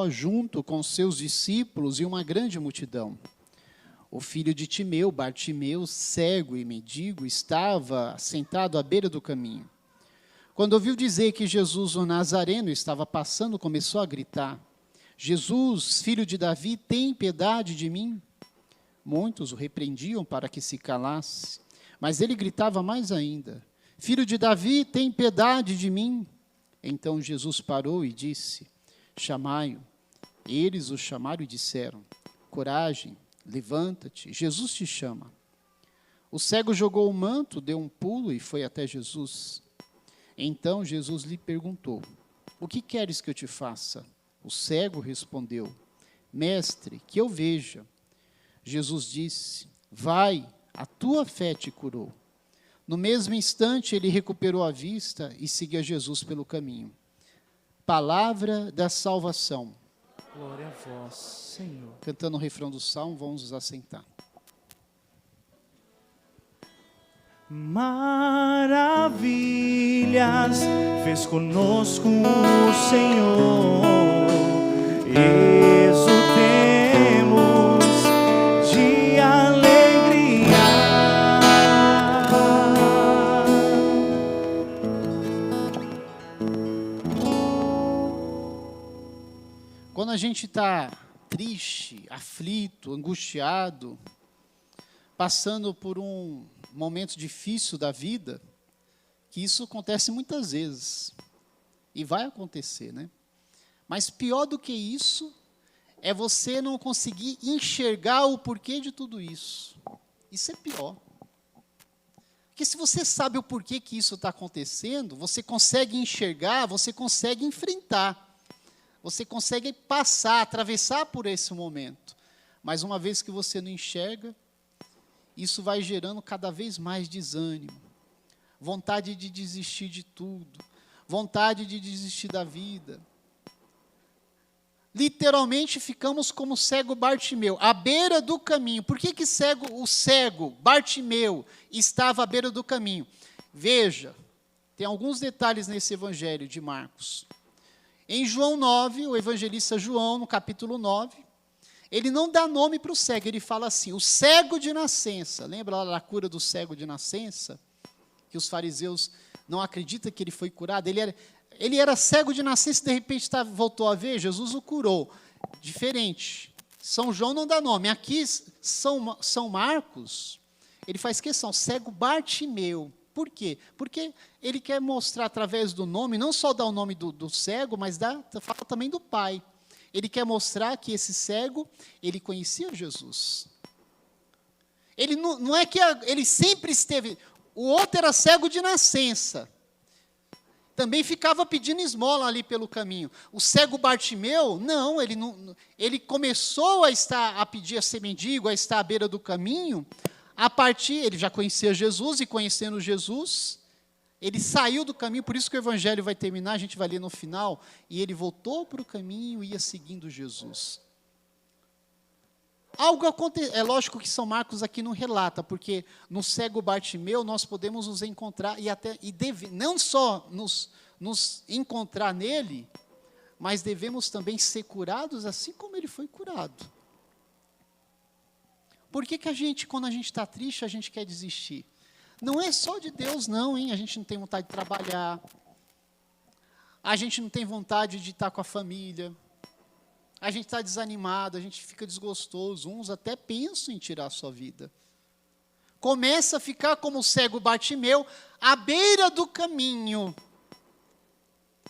junto com seus discípulos e uma grande multidão. O filho de Timeu, Bartimeu, cego e mendigo, estava sentado à beira do caminho. Quando ouviu dizer que Jesus, o Nazareno, estava passando, começou a gritar: Jesus, filho de Davi, tem piedade de mim. Muitos o repreendiam para que se calasse, mas ele gritava mais ainda: Filho de Davi, tem piedade de mim. Então Jesus parou e disse: Chamai-o. Eles o chamaram e disseram: Coragem, levanta-te, Jesus te chama. O cego jogou o manto, deu um pulo e foi até Jesus. Então Jesus lhe perguntou: O que queres que eu te faça? O cego respondeu: Mestre, que eu veja. Jesus disse: Vai, a tua fé te curou. No mesmo instante ele recuperou a vista e seguia Jesus pelo caminho. Palavra da salvação. Glória a vós, Senhor. Cantando o refrão do salmo, vamos nos assentar. Maravilhas fez conosco o Senhor, exultemos de alegria. Quando a gente está triste, aflito, angustiado, passando por um momento difícil da vida, que isso acontece muitas vezes, e vai acontecer, né? Mas pior do que isso, é você não conseguir enxergar o porquê de tudo isso. Isso é pior. Porque se você sabe o porquê que isso está acontecendo, você consegue enxergar, você consegue enfrentar. Você consegue passar, atravessar por esse momento. Mas uma vez que você não enxerga, isso vai gerando cada vez mais desânimo, vontade de desistir de tudo, vontade de desistir da vida. Literalmente ficamos como o cego Bartimeu, à beira do caminho. Por que o cego Bartimeu estava à beira do caminho? Veja, tem alguns detalhes nesse evangelho de Marcos. Em João 9, o evangelista João, no capítulo 9, ele não dá nome para o cego, ele fala assim: o cego de nascença. Lembra lá da cura do cego de nascença? Que os fariseus não acreditam que ele foi curado. Ele era cego de nascença e de repente voltou a ver, Jesus o curou. Diferente. São João não dá nome. Aqui, São Marcos, ele faz questão, cego Bartimeu. Por quê? Porque ele quer mostrar através do nome, não só dar o nome do cego, mas fala também do pai. Ele quer mostrar que esse cego, ele conhecia Jesus. Ele não é que ele sempre esteve. O outro era cego de nascença. Também ficava pedindo esmola ali pelo caminho. O cego Bartimeu, não, ele começou a pedir a ser mendigo, a estar à beira do caminho, ele já conhecia Jesus, e conhecendo Jesus, ele saiu do caminho, por isso que o evangelho vai terminar, a gente vai ler no final, e ele voltou para o caminho e ia seguindo Jesus. Algo aconteceu, é lógico que São Marcos aqui não relata, porque no cego Bartimeu nós podemos nos encontrar, não só nos encontrar nele, mas devemos também ser curados assim como ele foi curado. Por que quando a gente está triste, a gente quer desistir? Não é só de Deus não, hein? A gente não tem vontade de trabalhar, a gente não tem vontade de estar com a família, a gente está desanimado, a gente fica desgostoso, uns até pensam em tirar a sua vida. Começa a ficar como o cego Bartimeu, à beira do caminho,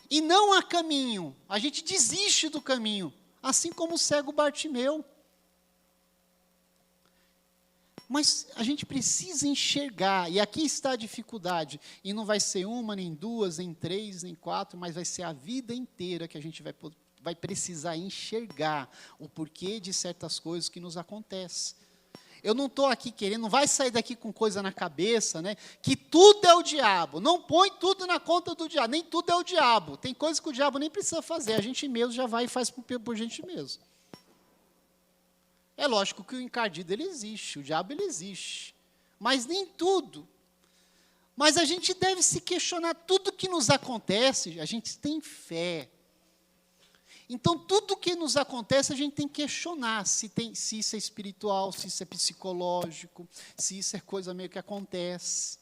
e não há caminho, a gente desiste do caminho, assim como o cego Bartimeu. Mas a gente precisa enxergar, e aqui está a dificuldade, e não vai ser uma, nem duas, nem três, nem quatro, mas vai ser a vida inteira que a gente vai precisar enxergar o porquê de certas coisas que nos acontecem. Eu não estou aqui querendo, não vai sair daqui com coisa na cabeça, né? Que tudo é o diabo, não põe tudo na conta do diabo, nem tudo é o diabo, tem coisas que o diabo nem precisa fazer, a gente mesmo já vai e faz por gente mesmo. É lógico que o encardido ele existe, o diabo ele existe, mas nem tudo. Mas a gente deve se questionar, tudo que nos acontece, a gente tem fé. Então, tudo que nos acontece, a gente tem que questionar se isso é espiritual, se isso é psicológico, se isso é coisa meio que acontece.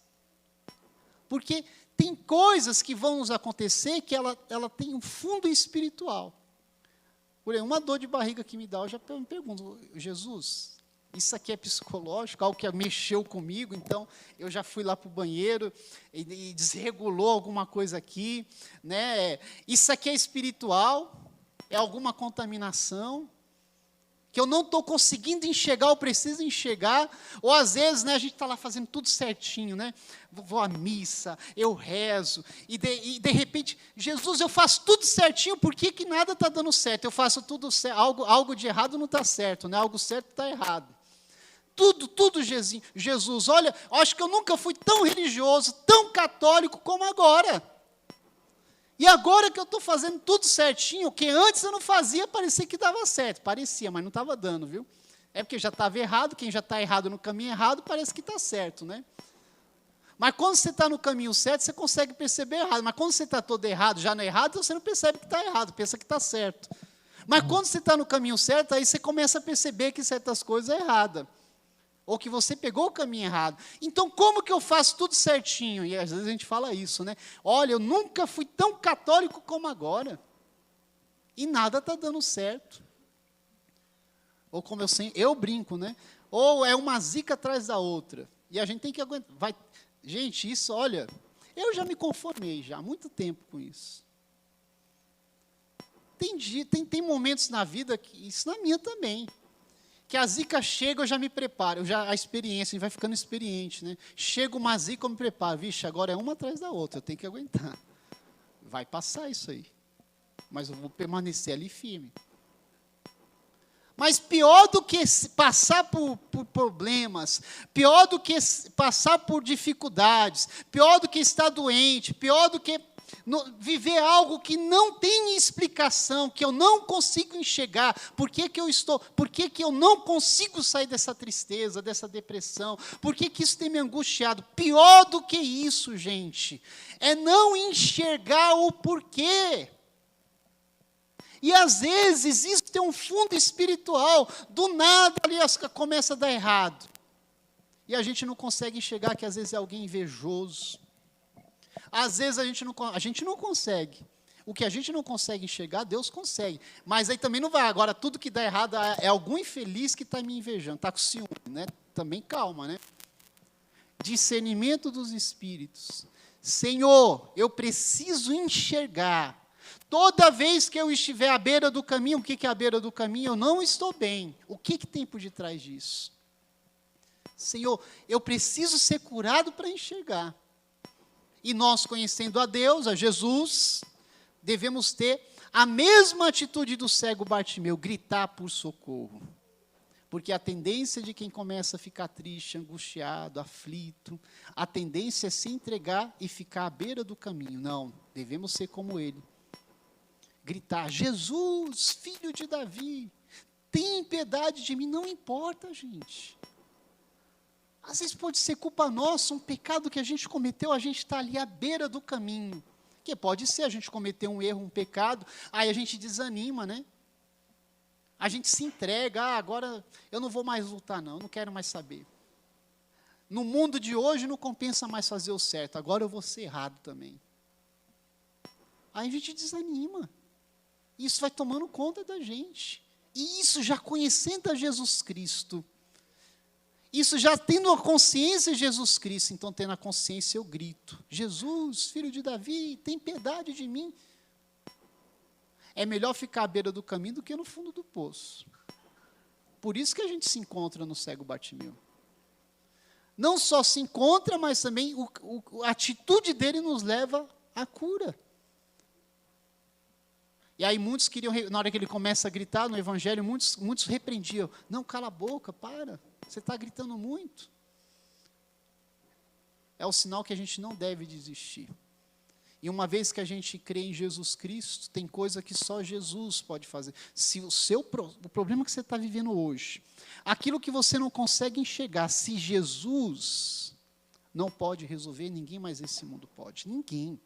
Porque tem coisas que vão nos acontecer que ela tem um fundo espiritual. Por exemplo, uma dor de barriga que me dá, eu já me pergunto, Jesus, isso aqui é psicológico, algo que mexeu comigo, então eu já fui lá para o banheiro e desregulou alguma coisa aqui, né? Isso aqui é espiritual, é alguma contaminação, que eu não estou conseguindo enxergar, eu preciso enxergar, ou às vezes, né, a gente está lá fazendo tudo certinho, né? Vou à missa, eu rezo, e de repente, Jesus, eu faço tudo certinho, por que nada está dando certo? Eu faço tudo certo, algo de errado não está certo, né? Algo certo está errado. Tudo, Jesus, olha, acho que eu nunca fui tão religioso, tão católico como agora. E agora que eu estou fazendo tudo certinho, que antes eu não fazia, parecia que dava certo. Parecia, mas não estava dando, viu? É porque já estava errado, quem já está errado no caminho errado, parece que está certo, né? Mas quando você está no caminho certo, você consegue perceber errado. Mas quando você está todo errado, já não é errado, você não percebe que está errado, pensa que está certo. Mas quando você está no caminho certo, aí você começa a perceber que certas coisas é errada. Ou que você pegou o caminho errado. Então, como que eu faço tudo certinho? E às vezes a gente fala isso, né? Olha, eu nunca fui tão católico como agora. E nada está dando certo. Ou como eu brinco, né? Ou é uma zica atrás da outra. E a gente tem que aguentar. Gente, isso, olha, eu já me conformei já há muito tempo com isso. Tem momentos na vida, isso na minha também, que a zica chega, eu já me preparo, a experiência, a gente vai ficando experiente, né? Chega uma zica, eu me preparo, vixe, agora é uma atrás da outra, eu tenho que aguentar. Vai passar isso aí, mas eu vou permanecer ali firme. Mas pior do que passar por problemas, pior do que passar por dificuldades, pior do que estar doente, pior do que viver algo que não tem explicação, que eu não consigo enxergar, por que eu não consigo sair dessa tristeza, dessa depressão, por que isso tem me angustiado? Pior do que isso, gente, é não enxergar o porquê. E às vezes isso tem um fundo espiritual, do nada ali começa a dar errado. E a gente não consegue enxergar que às vezes é alguém invejoso. Às vezes a gente não consegue. O que a gente não consegue enxergar, Deus consegue. Mas aí também não vai. Agora, tudo que dá errado é algum infeliz que está me invejando, está com ciúme, né? Também calma, né? Discernimento dos espíritos. Senhor, eu preciso enxergar. Toda vez que eu estiver à beira do caminho, o que é à beira do caminho? Eu não estou bem. O que tem por detrás disso? Senhor, eu preciso ser curado para enxergar. E nós, conhecendo a Deus, a Jesus, devemos ter a mesma atitude do cego Bartimeu, gritar por socorro. Porque a tendência de quem começa a ficar triste, angustiado, aflito, a tendência é se entregar e ficar à beira do caminho. Não, devemos ser como ele. Gritar, Jesus, filho de Davi, tem piedade de mim. Não importa, gente. Às vezes pode ser culpa nossa, um pecado que a gente cometeu, a gente está ali à beira do caminho. Que pode ser, a gente cometeu um erro, um pecado, aí a gente desanima, né? A gente se entrega, agora eu não vou mais lutar não, eu não quero mais saber. No mundo de hoje não compensa mais fazer o certo, agora eu vou ser errado também. Aí a gente desanima. Isso vai tomando conta da gente. E isso já conhecendo a Jesus Cristo. Isso já tendo a consciência de Jesus Cristo. Então, tendo a consciência, eu grito. Jesus, filho de Davi, tem piedade de mim. É melhor ficar à beira do caminho do que no fundo do poço. Por isso que a gente se encontra no cego Bartimeu. Não só se encontra, mas também a atitude dele nos leva à cura. E aí muitos queriam, na hora que ele começa a gritar no evangelho, muitos repreendiam. Não, cala a boca, para, você está gritando muito. É o sinal que a gente não deve desistir. E uma vez que a gente crê em Jesus Cristo, tem coisa que só Jesus pode fazer. Se o problema que você está vivendo hoje, aquilo que você não consegue enxergar, se Jesus não pode resolver, ninguém mais nesse mundo pode. Ninguém.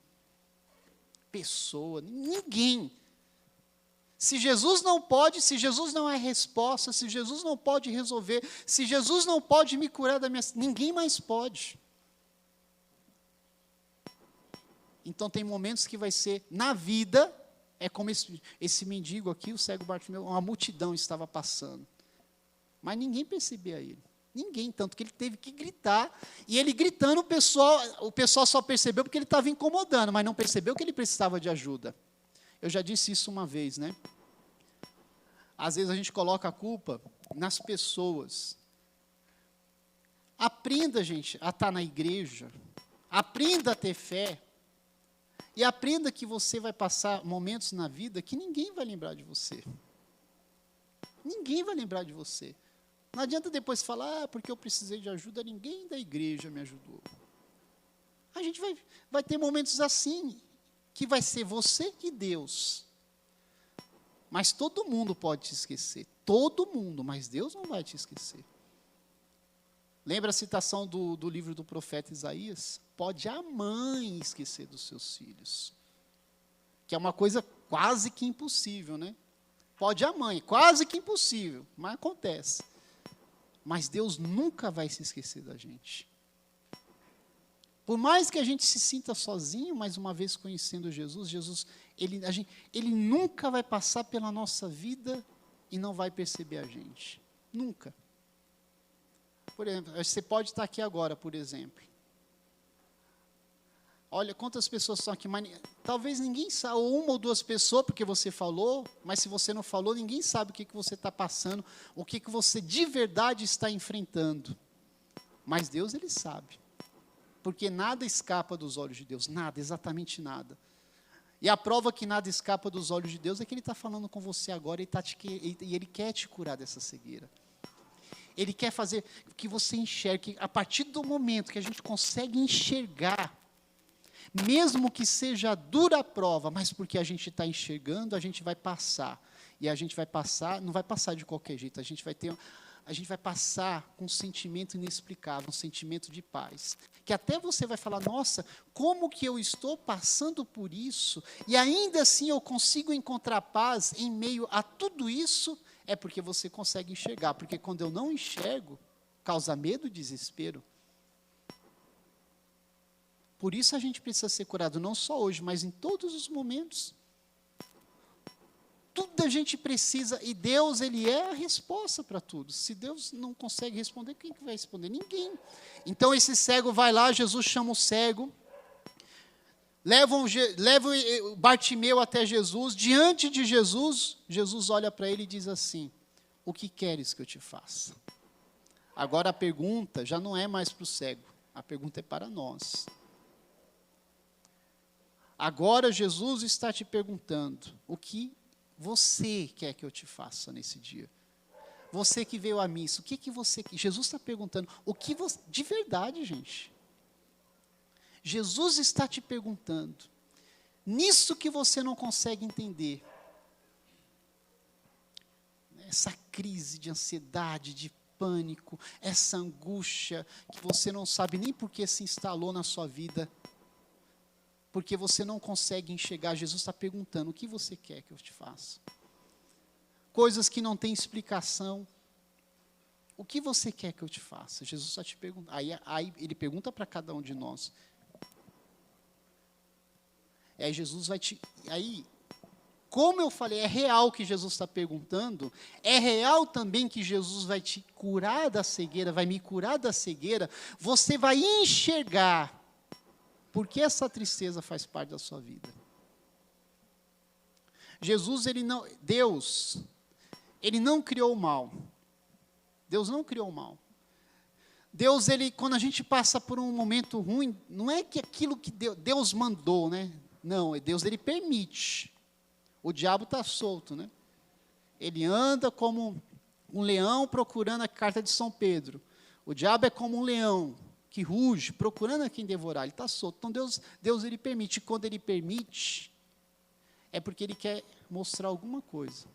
Pessoa, ninguém. Se Jesus não pode, se Jesus não é resposta, se Jesus não pode resolver, se Jesus não pode me curar da minha... Ninguém mais pode. Então tem momentos que vai ser, na vida, é como esse mendigo aqui, o cego Bartimeu, uma multidão estava passando. Mas ninguém percebia ele. Ninguém, tanto que ele teve que gritar. E ele gritando, o pessoal só percebeu porque ele estava incomodando, mas não percebeu que ele precisava de ajuda. Eu já disse isso uma vez, né? Às vezes a gente coloca a culpa nas pessoas. Aprenda, gente, a estar na igreja. Aprenda a ter fé. E aprenda que você vai passar momentos na vida que ninguém vai lembrar de você. Ninguém vai lembrar de você. Não adianta depois falar, porque eu precisei de ajuda, ninguém da igreja me ajudou. A gente vai ter momentos assim, que vai ser você e Deus. Mas todo mundo pode te esquecer. Todo mundo, mas Deus não vai te esquecer. Lembra a citação do livro do profeta Isaías? Pode a mãe esquecer dos seus filhos. Que é uma coisa quase que impossível, né? Pode a mãe, quase que impossível, mas acontece. Mas Deus nunca vai se esquecer da gente. Por mais que a gente se sinta sozinho, mais uma vez conhecendo Jesus, ele nunca vai passar pela nossa vida e não vai perceber a gente. Nunca. Por exemplo, você pode estar aqui agora, por exemplo. Olha, quantas pessoas estão aqui, mas talvez ninguém saiba, ou uma ou duas pessoas, porque você falou, mas se você não falou, ninguém sabe o que você está passando, o que você de verdade está enfrentando. Mas Deus, Ele sabe. Porque nada escapa dos olhos de Deus, nada, exatamente nada. E a prova que nada escapa dos olhos de Deus é que Ele está falando com você agora e Ele quer te curar dessa cegueira. Ele quer fazer que você enxergue, a partir do momento que a gente consegue enxergar, mesmo que seja dura a prova, mas porque a gente está enxergando, a gente vai passar. E a gente vai passar, não vai passar de qualquer jeito, a gente vai passar com um sentimento inexplicável, um sentimento de paz. Que até você vai falar, nossa, como que eu estou passando por isso, e ainda assim eu consigo encontrar paz em meio a tudo isso, é porque você consegue enxergar. Porque quando eu não enxergo, causa medo e desespero. Por isso a gente precisa ser curado, não só hoje, mas em todos os momentos. Tudo a gente precisa, e Deus, Ele é a resposta para tudo. Se Deus não consegue responder, quem que vai responder? Ninguém. Então esse cego vai lá, Jesus chama o cego, leva o Bartimeu até Jesus, diante de Jesus, Jesus olha para ele e diz assim, o que queres que eu te faça? Agora a pergunta já não é mais para o cego, a pergunta é para nós. Agora Jesus está te perguntando, o que você quer que eu te faça nesse dia? Você que veio à missa, o que você... Jesus está perguntando, o que você... De verdade, gente. Jesus está te perguntando, nisso que você não consegue entender, essa crise de ansiedade, de pânico, essa angústia, que você não sabe nem por que se instalou na sua vida, porque você não consegue enxergar, Jesus está perguntando, o que você quer que eu te faça? Coisas que não têm explicação, o que você quer que eu te faça? Jesus está te perguntando, aí ele pergunta para cada um de nós, e aí Jesus vai te... Aí, como eu falei, é real que Jesus está perguntando, é real também que Jesus vai te curar da cegueira, vai me curar da cegueira, você vai enxergar, porque essa tristeza faz parte da sua vida. Deus, Ele não criou o mal. Deus não criou o mal. Deus, quando a gente passa por um momento ruim, não é que aquilo que Deus mandou, né? Não, Deus, Ele permite. O diabo está solto, né? Ele anda como um leão procurando a carta de São Pedro. O diabo é como um leão que ruge, procurando a quem devorar. Ele está solto. Então, Deus, Ele permite. E quando Ele permite, é porque Ele quer mostrar alguma coisa.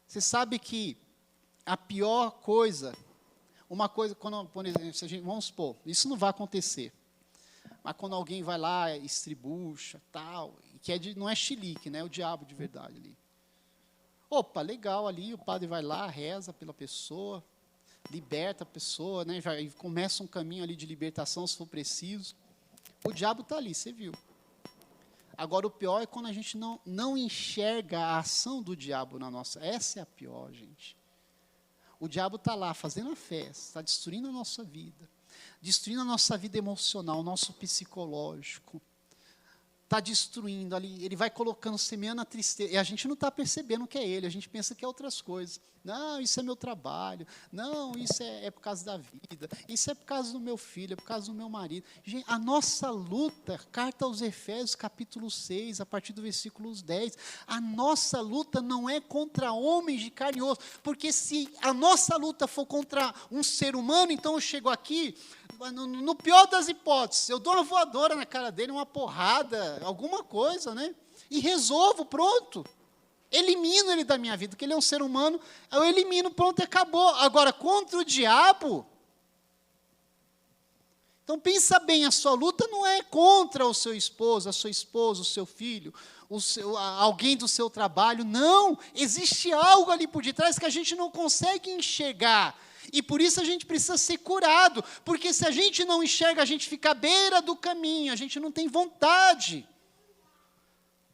Você sabe que a pior coisa, uma coisa, por exemplo, vamos supor, isso não vai acontecer. Mas quando alguém vai lá, estribucha, tal, que não é chilique, né? É o diabo de verdade ali. Opa, legal ali, o padre vai lá, reza pela pessoa, liberta a pessoa, né? Já começa um caminho ali de libertação, se for preciso. O diabo está ali, você viu. Agora, o pior é quando a gente não enxerga a ação do diabo na nossa... Essa é a pior, gente. O diabo está lá, fazendo a festa, está destruindo a nossa vida. Destruindo a nossa vida emocional, o nosso psicológico. Está destruindo ali, ele vai colocando, semeando a tristeza, e a gente não está percebendo que é ele, a gente pensa que é outras coisas. Não, isso é meu trabalho, não, isso é por causa da vida, isso é por causa do meu filho, é por causa do meu marido. Gente, a nossa luta, carta aos Efésios, capítulo 6, a partir do versículo 10, a nossa luta não é contra homens de carne e osso, porque se a nossa luta for contra um ser humano, então eu chego aqui, no pior das hipóteses, eu dou uma voadora na cara dele, uma porrada, alguma coisa, né? E resolvo, pronto. Elimino ele da minha vida, porque ele é um ser humano, eu elimino, pronto, e acabou. Agora, contra o diabo, então pensa bem, a sua luta não é contra o seu esposo, a sua esposa, o seu filho, alguém do seu trabalho, não. Existe algo ali por detrás que a gente não consegue enxergar. E por isso a gente precisa ser curado, porque se a gente não enxerga, a gente fica à beira do caminho, a gente não tem vontade.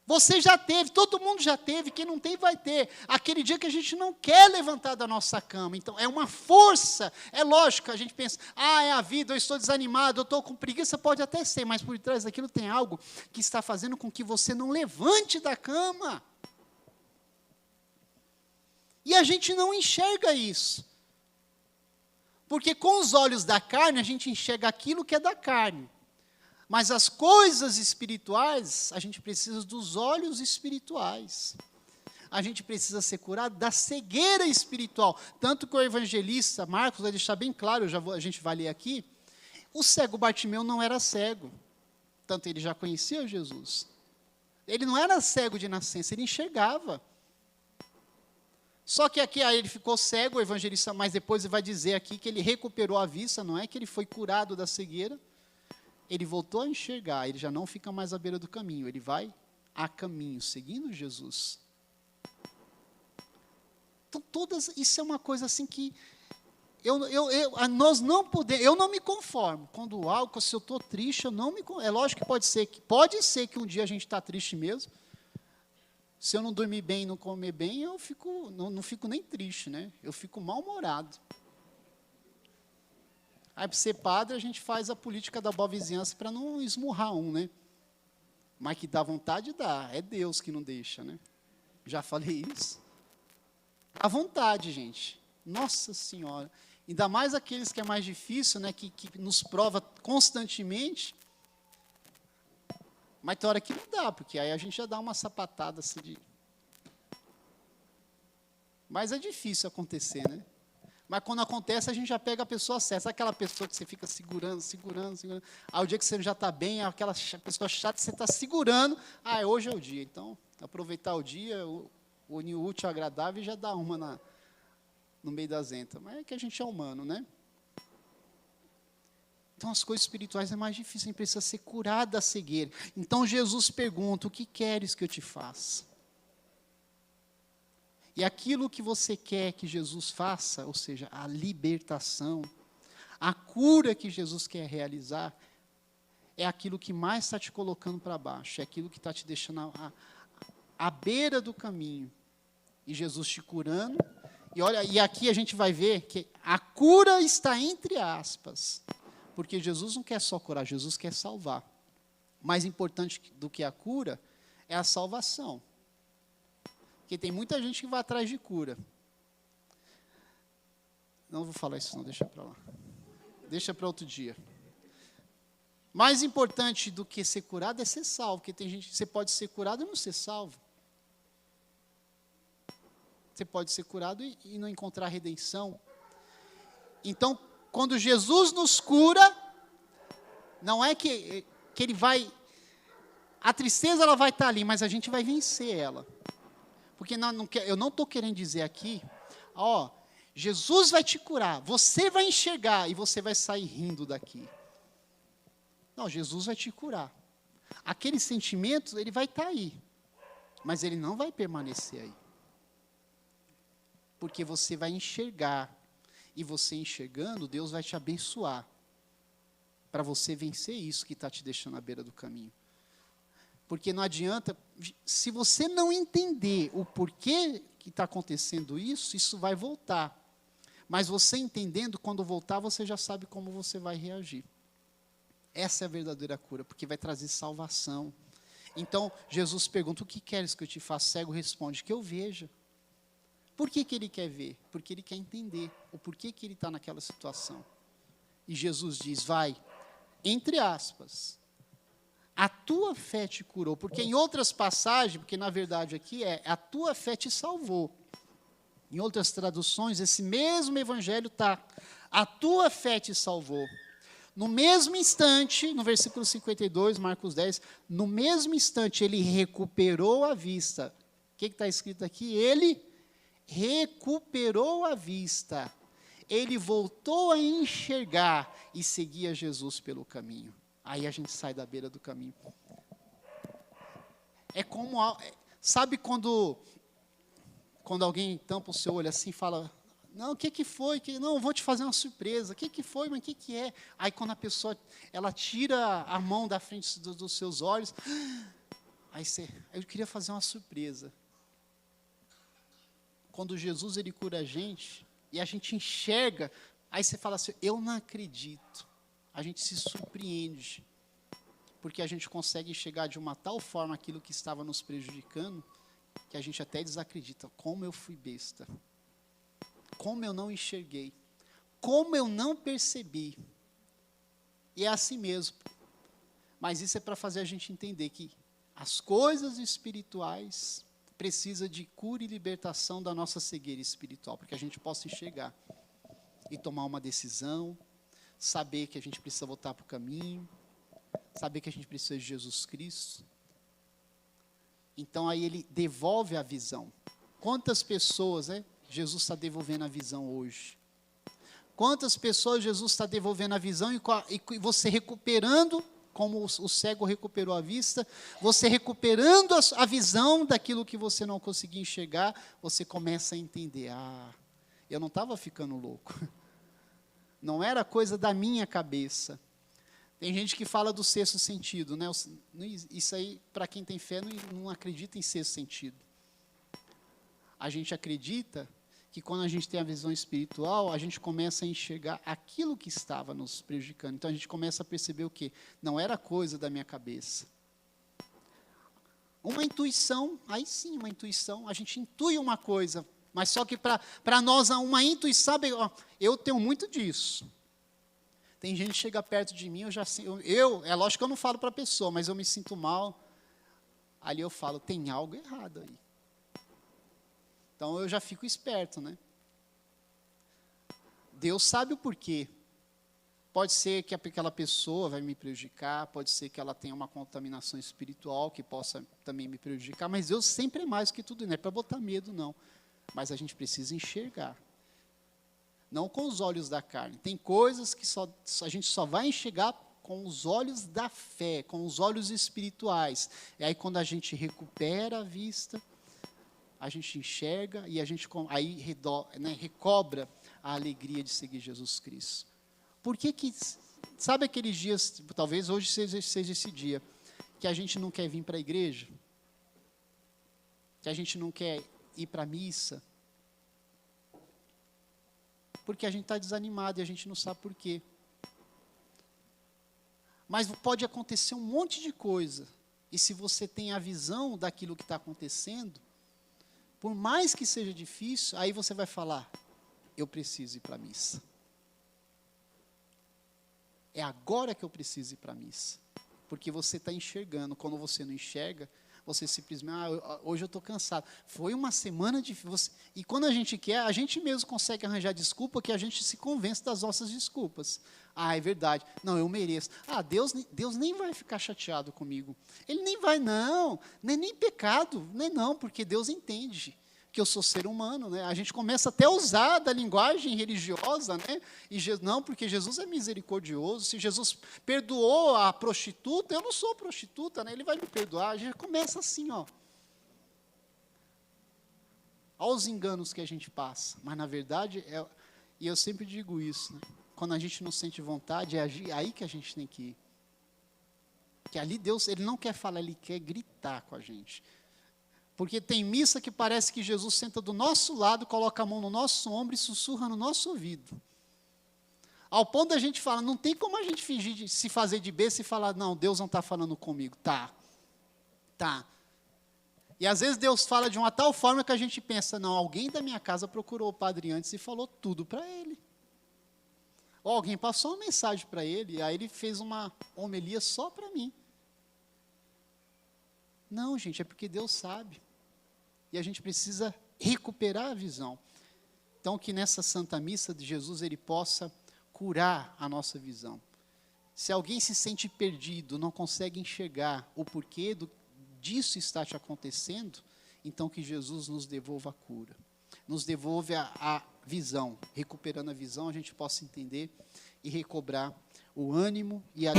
Você já teve, todo mundo já teve, quem não tem vai ter. Aquele dia que a gente não quer levantar da nossa cama. Então, é uma força. É lógico, a gente pensa, é a vida, eu estou desanimado, eu estou com preguiça, pode até ser, mas por trás daquilo tem algo que está fazendo com que você não levante da cama. E a gente não enxerga isso. Porque com os olhos da carne, a gente enxerga aquilo que é da carne. Mas as coisas espirituais, a gente precisa dos olhos espirituais. A gente precisa ser curado da cegueira espiritual. Tanto que o evangelista Marcos vai deixar bem claro, a gente vai ler aqui, o cego Bartimeu não era cego. Tanto ele já conhecia Jesus. Ele não era cego de nascença, ele enxergava. Só que aqui aí ele ficou cego, o evangelista, mas depois ele vai dizer aqui que ele recuperou a vista, não é que ele foi curado da cegueira. Ele voltou a enxergar, ele já não fica mais à beira do caminho, ele vai a caminho, seguindo Jesus. Então, isso é uma coisa assim que nós não podemos, eu não me conformo. Se eu estou triste, eu não me conformo. É lógico que pode ser que um dia a gente está triste mesmo. Se eu não dormir bem e não comer bem, eu não fico nem triste, né? Eu fico mal-humorado. Aí, para ser padre, a gente faz a política da boa vizinhança para não esmurrar um, né? Mas que dá vontade, dá. É Deus que não deixa, né? Já falei isso. À vontade, gente. Nossa Senhora. Ainda mais aqueles que é mais difícil, né? Que nos prova constantemente. Mas tem hora que não dá, porque aí a gente já dá uma sapatada assim de... Mas é difícil acontecer, né? Mas quando acontece, a gente já pega a pessoa certa. Sabe aquela pessoa que você fica segurando. Aí o dia que você já está bem, aquela pessoa chata que você está segurando. Hoje é o dia. Então, aproveitar o dia, unir o útil ao agradável e já dá uma no meio da zenta. Mas é que a gente é humano, né? Então, as coisas espirituais é mais difícil, a gente precisa ser curado da cegueira. Então, Jesus pergunta, o que queres que eu te faça? E aquilo que você quer que Jesus faça, ou seja, a libertação, a cura que Jesus quer realizar, é aquilo que mais está te colocando para baixo, é aquilo que está te deixando à beira do caminho. E Jesus te curando, e aqui a gente vai ver que a cura está entre aspas. Porque Jesus não quer só curar, Jesus quer salvar. Mais importante do que a cura é a salvação. Porque tem muita gente que vai atrás de cura. Não vou falar isso não, deixa para lá. Deixa para outro dia. Mais importante do que ser curado é ser salvo. Porque tem gente que você pode ser curado e não ser salvo. Você pode ser curado e não encontrar redenção. Então, quando Jesus nos cura, não é que ele vai... A tristeza ela vai estar ali, mas a gente vai vencer ela. Porque eu não estou querendo dizer aqui, Jesus vai te curar, você vai enxergar e você vai sair rindo daqui. Não, Jesus vai te curar. aquele sentimento, ele vai estar aí, mas ele não vai permanecer aí. Porque você vai enxergar, e você enxergando, Deus vai te abençoar, para você vencer isso que está te deixando à beira do caminho. Porque não adianta, se você não entender o porquê que está acontecendo isso, isso vai voltar. Mas você entendendo, quando voltar, você já sabe como você vai reagir. Essa é a verdadeira cura, porque vai trazer salvação. Então, Jesus pergunta, o que queres que eu te faça? O cego responde, que eu veja. Por que ele quer ver? Porque ele quer entender o porquê que ele está naquela situação. E Jesus diz, vai, entre aspas, a tua fé te curou. Porque em outras passagens, porque na verdade aqui a tua fé te salvou. Em outras traduções, esse mesmo evangelho está, a tua fé te salvou. No mesmo instante, no versículo 52, Marcos 10, no mesmo instante ele recuperou a vista. O que está escrito aqui? Ele recuperou a vista. Ele voltou a enxergar e seguia Jesus pelo caminho. Aí a gente sai da beira do caminho. É como, sabe quando alguém tampa o seu olho assim e fala, não, o que foi? Não, eu vou te fazer uma surpresa. O que foi? Mas o que é? Aí quando a pessoa, ela tira a mão da frente dos seus olhos, aí eu queria fazer uma surpresa. Quando Jesus, ele cura a gente, e a gente enxerga, aí você fala assim, eu não acredito. A gente se surpreende, porque a gente consegue enxergar de uma tal forma aquilo que estava nos prejudicando, que a gente até desacredita. Como eu fui besta. Como eu não enxerguei. Como eu não percebi. E é assim mesmo. Mas isso é para fazer a gente entender que as coisas espirituais precisam de cura e libertação da nossa cegueira espiritual, para que a gente possa enxergar e tomar uma decisão, saber que a gente precisa voltar para o caminho, saber que a gente precisa de Jesus Cristo. Então aí ele devolve a visão. Quantas pessoas, Jesus está devolvendo a visão hoje? Quantas pessoas Jesus está devolvendo a visão e você recuperando, como o cego recuperou a vista, você recuperando a visão daquilo que você não conseguia enxergar, você começa a entender, eu não estava ficando louco. Não era coisa da minha cabeça. Tem gente que fala do sexto sentido, né? Isso aí, para quem tem fé, não acredita em sexto sentido. A gente acredita que quando a gente tem a visão espiritual, a gente começa a enxergar aquilo que estava nos prejudicando. Então a gente começa a perceber o quê? Não era coisa da minha cabeça. Uma intuição, aí sim, uma intuição, a gente intui uma coisa, mas só que para nós uma intuição, eu tenho muito disso. Tem gente que chega perto de mim, é lógico que eu não falo para a pessoa, mas eu me sinto mal. Ali eu falo, tem algo errado aí. Então eu já fico esperto, né? Deus sabe o porquê. Pode ser que aquela pessoa vai me prejudicar, pode ser que ela tenha uma contaminação espiritual que possa também me prejudicar, mas Deus sempre é mais que tudo, não é para botar medo, não. Mas a gente precisa enxergar. Não com os olhos da carne. Tem coisas que a gente só vai enxergar com os olhos da fé, com os olhos espirituais. E aí quando a gente recupera a vista, a gente enxerga e a gente aí recobra a alegria de seguir Jesus Cristo. Por que sabe aqueles dias, talvez hoje seja esse dia, que a gente não quer vir para a igreja? Que a gente não quer ir para a missa? Porque a gente está desanimado e a gente não sabe por quê. Mas pode acontecer um monte de coisa. E se você tem a visão daquilo que está acontecendo, por mais que seja difícil, aí você vai falar, eu preciso ir para a missa. É agora que eu preciso ir para a missa. Porque você está enxergando. Quando você não enxerga, você simplesmente, hoje eu estou cansado. Foi uma semana difícil. E quando a gente quer, a gente mesmo consegue arranjar desculpa, que a gente se convence das nossas desculpas. É verdade. Não, eu mereço. Deus nem vai ficar chateado comigo. Ele nem vai, não. Nem pecado, nem não, porque Deus entende porque eu sou ser humano, né? A gente começa até a usar da linguagem religiosa, né? E não, porque Jesus é misericordioso. Se Jesus perdoou a prostituta, eu não sou prostituta, né? Ele vai me perdoar. A gente começa assim, ó. Aos enganos que a gente passa. Mas, na verdade, e eu sempre digo isso, né? Quando a gente não sente vontade, é aí que a gente tem que ir. Que ali Deus, Ele não quer falar, Ele quer gritar com a gente. Porque tem missa que parece que Jesus senta do nosso lado, coloca a mão no nosso ombro e sussurra no nosso ouvido. Ao ponto da gente falar, não tem como a gente fingir de se fazer de besta e falar, não, Deus não está falando comigo. Tá. E às vezes Deus fala de uma tal forma que a gente pensa, não, alguém da minha casa procurou o padre antes e falou tudo para ele. Ou alguém passou uma mensagem para ele, e aí ele fez uma homilia só para mim. Não, gente, é porque Deus sabe. E a gente precisa recuperar a visão. Então, que nessa Santa Missa de Jesus, Ele possa curar a nossa visão. Se alguém se sente perdido, não consegue enxergar o porquê disso está te acontecendo, então que Jesus nos devolva a cura. Nos devolve a visão. Recuperando a visão, a gente possa entender e recobrar o ânimo e a...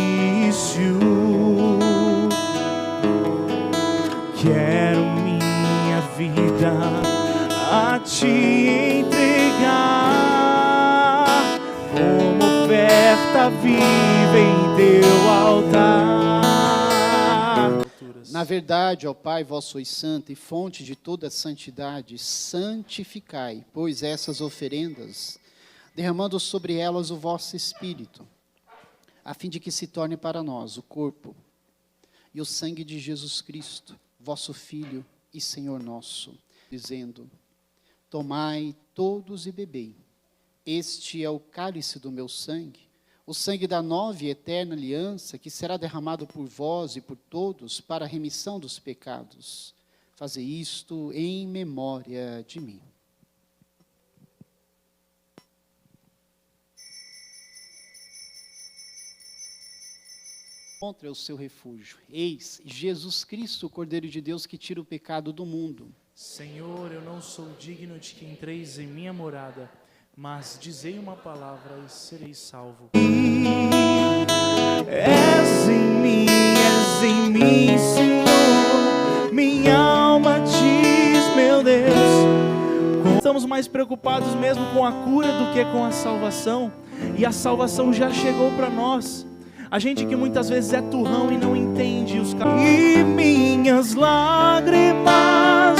Quero minha vida a te entregar como oferta viva em teu altar. Na verdade, ó Pai, vós sois santo e fonte de toda santidade, santificai, pois essas oferendas, derramando sobre elas o vosso Espírito, a fim de que se torne para nós o corpo e o sangue de Jesus Cristo, vosso Filho e Senhor nosso, dizendo, tomai todos e bebei, este é o cálice do meu sangue, o sangue da nova e eterna aliança, que será derramado por vós e por todos, para a remissão dos pecados. Fazei isto em memória de mim. Encontre o seu refúgio. Eis, Jesus Cristo, o Cordeiro de Deus, que tira o pecado do mundo. Senhor, eu não sou digno de que entreis em minha morada, mas dizei uma palavra e serei salvo. És em mim, Senhor, minha alma diz, meu Deus. Estamos mais preocupados mesmo com a cura do que com a salvação, e a salvação já chegou para nós. A gente que muitas vezes é turrão e não entende os caminhos. E minhas lágrimas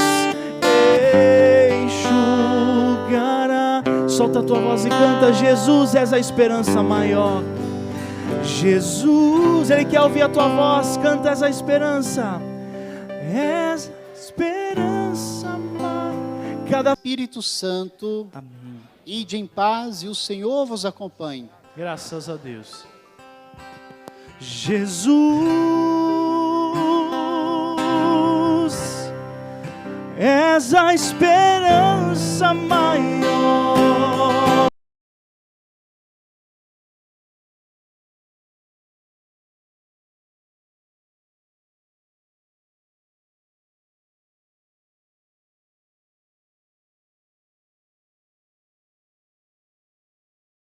enxugará. Solta a tua voz e canta, Jesus, és a esperança maior. Jesus, Ele quer ouvir a tua voz, canta essa esperança. És a esperança maior. Cada Espírito Santo, amém. ide em paz e o Senhor vos acompanhe. Graças a Deus. Jesus, és a esperança maior.